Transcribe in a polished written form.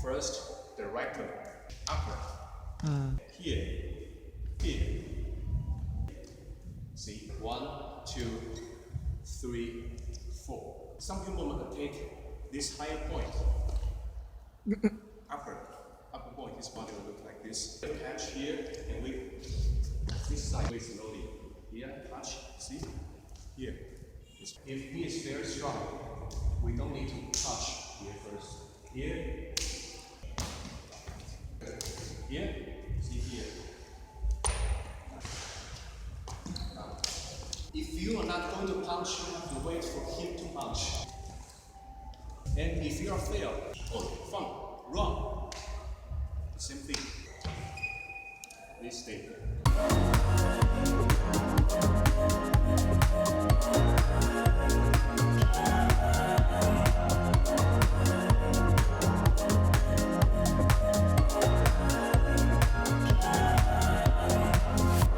First, the right leg, upper. Here. See, 1, 2, 3, 4. Some people might take this higher point. Upper point, this body will look like this. Catch here and we this side very slowly. Here, touch, see? Here. If he is very strong, we don't need to touch here first. Here, see here. If you are not going to punch, you have to wait for him to punch. And if you are failed, run. Same thing. Please stay there.